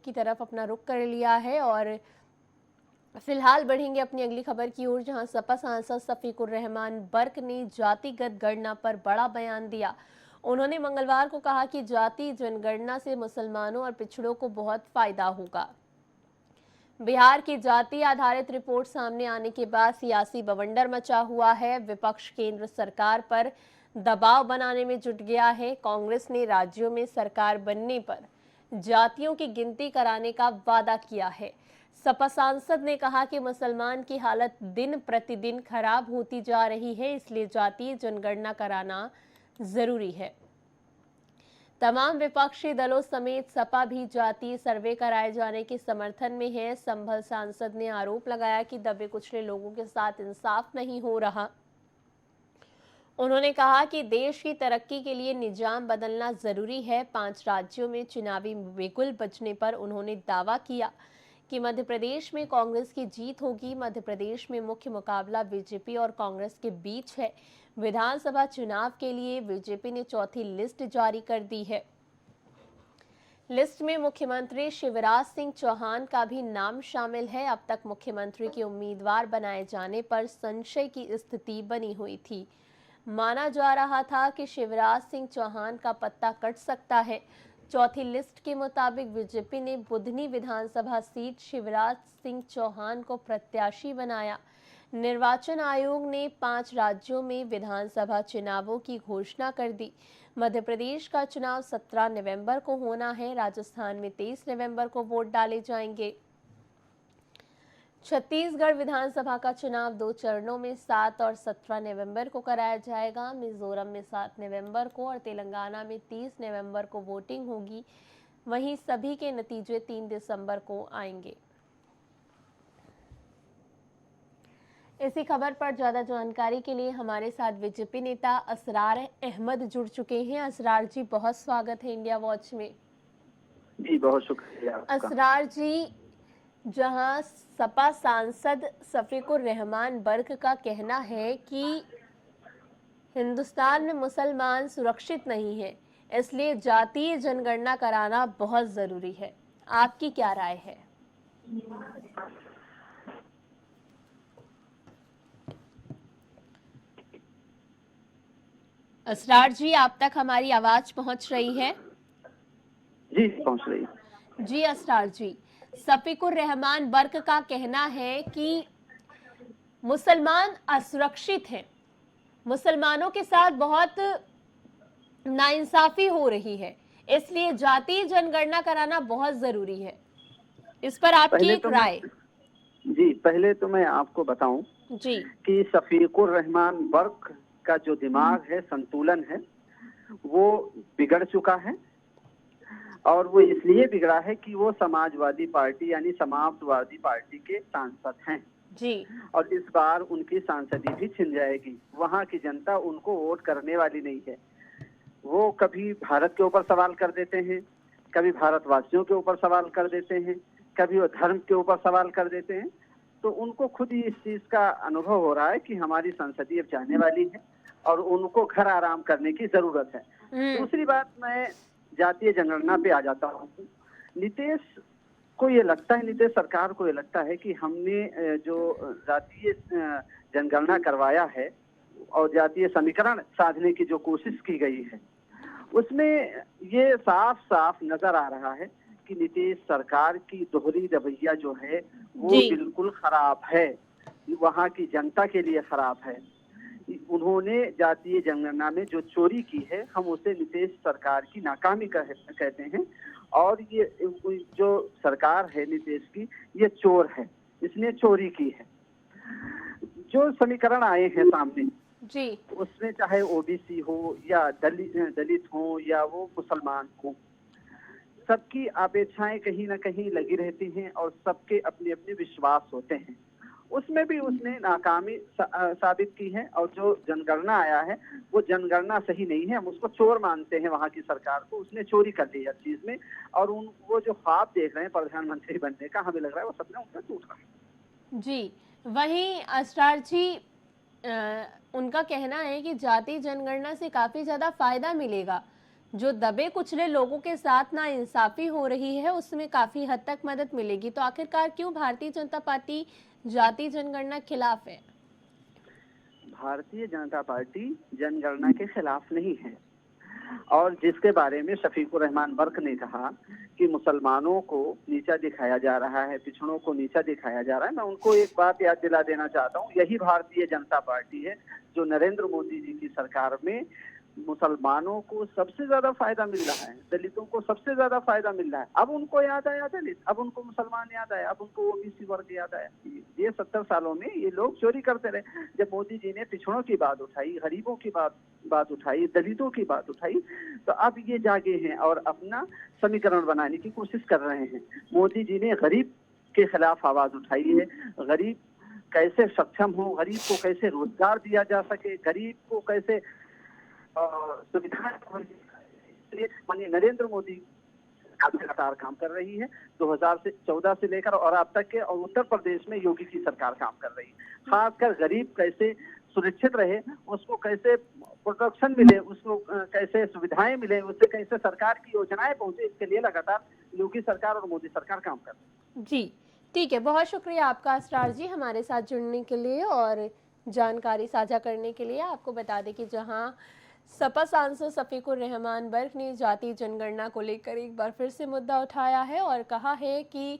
की तरफ अपना रुख कर लिया है और फिलहाल बढ़ेंगे अपनी अगली खबर की ओर, जहां सपा सांसद शफीकुर रहमान बर्क ने जातिगत गणना पर बड़ा बयान दिया। उन्होंने मंगलवार को कहा कि जाति जनगणना से मुसलमानों और पिछड़ों को बहुत फायदा होगा। बिहार की जाति आधारित रिपोर्ट सामने आने के बाद सियासी बवंडर मचा हुआ है। विपक्ष केंद्र सरकार पर दबाव बनाने में जुट गया है। कांग्रेस ने राज्यों में सरकार बनने पर जातियों की गिनती कराने का वादा किया है। सपा सांसद ने कहा कि मुसलमान की हालत दिन प्रतिदिन खराब होती जा रही है, इसलिए जातीय जनगणना कराना जरूरी है। तमाम विपक्षी दलों समेत सपा भी जातीय सर्वे कराए जाने के समर्थन में है। संभल सांसद ने आरोप लगाया कि दबे कुचले लोगों के साथ इंसाफ नहीं हो रहा। उन्होंने कहा कि देश की तरक्की के लिए निजाम बदलना जरूरी है। 5 राज्यों में चुनावी बिगुल बजने पर उन्होंने दावा किया कि मध्य प्रदेश में कांग्रेस की जीत होगी। मध्य प्रदेश में मुख्य मुकाबला बीजेपी और कांग्रेस के बीच है। विधानसभा चुनाव के लिए बीजेपी ने चौथी लिस्ट जारी कर दी है। लिस्ट में मुख्यमंत्री शिवराज सिंह चौहान का भी नाम शामिल है। अब तक मुख्यमंत्री के उम्मीदवार बनाए जाने पर संशय की स्थिति बनी हुई थी। माना जा रहा था कि शिवराज सिंह चौहान का पत्ता कट सकता है। चौथी लिस्ट के मुताबिक बीजेपी ने बुधनी विधानसभा सीट शिवराज सिंह चौहान को प्रत्याशी बनाया। निर्वाचन आयोग ने 5 राज्यों में विधानसभा चुनावों की घोषणा कर दी। मध्य प्रदेश का चुनाव 17 नवंबर को होना है। राजस्थान में 23 नवंबर को वोट डाले जाएंगे। छत्तीसगढ़ विधानसभा का चुनाव 2 चरणों में 7 और 17 नवंबर को कराया जाएगा। मिजोरम में 7 नवंबर को और तेलंगाना में 30 नवंबर को वोटिंग होगी। वहीं सभी के नतीजे 3 दिसंबर को आएंगे। इसी खबर पर ज्यादा जानकारी के लिए हमारे साथ बीजेपी नेता असरार अहमद जुड़ चुके हैं। असरार जी, बहुत स्वागत है इंडिया वॉच में। जी बहुत शुक्रिया आपका। असरार जी, जहां सपा सांसद शफीकुर रहमान बर्क का कहना है कि हिंदुस्तान में मुसलमान सुरक्षित नहीं है, इसलिए जातीय जनगणना कराना बहुत जरूरी है, आपकी क्या राय है? असरार जी, आप तक हमारी आवाज पहुंच रही है? जी पहुंच रही। जी असरार जी, शफीकुर रहमान बर्क का कहना है कि मुसलमान असुरक्षित हैं, मुसलमानों के साथ बहुत नाइंसाफी हो रही है, इसलिए जातीय जनगणना कराना बहुत जरूरी है। इस पर आपकी एक राय? पहले तो मैं आपको बताऊं जी कि शफीकुर रहमान बर्क का जो दिमाग है, संतुलन है, वो बिगड़ चुका है। और वो इसलिए बिगड़ा है कि वो समाजवादी पार्टी यानी समाजवादी पार्टी के सांसद हैं जी। और इस बार उनकी सांसदी भी छिन जाएगी। वहां की जनता उनको वोट करने वाली नहीं है। वो कभी भारत के ऊपर सवाल कर देते हैं, कभी भारतवासियों के ऊपर सवाल कर देते हैं, कभी वो धर्म के ऊपर सवाल कर देते हैं। तो उनको खुद ही इस चीज का अनुभव हो रहा है कि हमारी संसदीय अब जाने वाली है और उनको घर आराम करने की जरूरत है। दूसरी बात, मैं जातीय जनगणना पे आ जाता हूँ। नीतीश को ये लगता है, नीतीश सरकार को ये लगता है कि हमने जो जातीय जनगणना करवाया है और जातीय समीकरण साधने की जो कोशिश की गई है, उसमें ये साफ साफ नजर आ रहा है कि नीतीश सरकार की दोहरी रवैया जो है वो बिल्कुल खराब है, वहाँ की जनता के लिए खराब है। उन्होंने जातीय जनगणना में जो चोरी की है, हम उसे नीतीश सरकार की नाकामी कहते हैं। और ये जो सरकार है नीतीश की, ये चोर है, इसने चोरी की है। जो समीकरण आए हैं सामने जी, उसमें चाहे ओबीसी हो या दलित हो या वो मुसलमान हो, सबकी अपेक्षाएं कहीं ना कहीं लगी रहती हैं और सबके अपने अपने विश्वास होते हैं। उसमें भी उसने नाकामी साबित की है। और जो जनगणना आया है वो जनगणना सही नहीं है, हम उसको चोर मानते हैं। वहां की सरकार को उसने चोरी कर ली हर चीज में। और वो जो ख्वाब देख रहे हैं प्रधानमंत्री बनने का, हमें लग रहा है वो सपना उनका टूट रहा है। जी, वहीं असरार जी, उनका कहना है कि जातीय जनगणना से काफी ज्यादा फायदा मिलेगा, जो दबे कुचले लोगों के साथ ना इंसाफी हो रही है उसमें काफी हद तक मदद मिलेगी। तो आखिरकार क्यों भारतीय जनता पार्टी जाति जनगणना खिलाफ है? भारतीय जनता पार्टी जनगणना के खिलाफ नहीं है। और जिसके बारे में शफीकुर रहमान बर्क ने कहा कि मुसलमानों को नीचा दिखाया जा रहा है, पिछड़ों को नीचा दिखाया जा रहा है, मैं उनको एक बात याद दिला देना चाहता हूँ। यही भारतीय जनता पार्टी है जो नरेंद्र मोदी जी की सरकार में मुसलमानों को सबसे ज्यादा फायदा मिल रहा है, दलितों को सबसे ज्यादा फायदा मिल रहा है। अब उनको याद आया दलित, अब उनको मुसलमान याद आया, अब उनको ओबीसी वर्ग याद आया। ये 70 सालों में ये लोग चोरी करते रहे। जब मोदी जी ने पिछड़ों की बात उठाई, गरीबों की बात उठाई, दलितों की बात उठाई, तो अब ये जागे हैं और अपना समीकरण बनाने की कोशिश कर रहे हैं। मोदी जी ने गरीब के खिलाफ आवाज उठाई है। गरीब कैसे सक्षम हो, गरीब को कैसे रोजगार दिया जा सके, गरीब को कैसे सुविधाएं, माननीय नरेंद्र मोदी लगातार काम कर रही है। 2014 से लेकर और अब तक के, और उत्तर प्रदेश में योगी की सरकार काम कर रही है। खासकर गरीब कैसे सुरक्षित रहे, उसको कैसे प्रोटेक्शन मिले, उसको कैसे सुविधाएं मिले, उससे कैसे सरकार की योजनाएं पहुंचे, इसके लिए लगातार योगी सरकार और मोदी सरकार काम कर रही है। जी, ठीक है। बहुत शुक्रिया आपका असरार जी हमारे साथ जुड़ने के लिए और जानकारी साझा करने के लिए। आपको बता दें कि जहां सपा सांसद शफीकुर रहमान बर्क ने जाति जनगणना को लेकर एक बार फिर से मुद्दा उठाया है और कहा है कि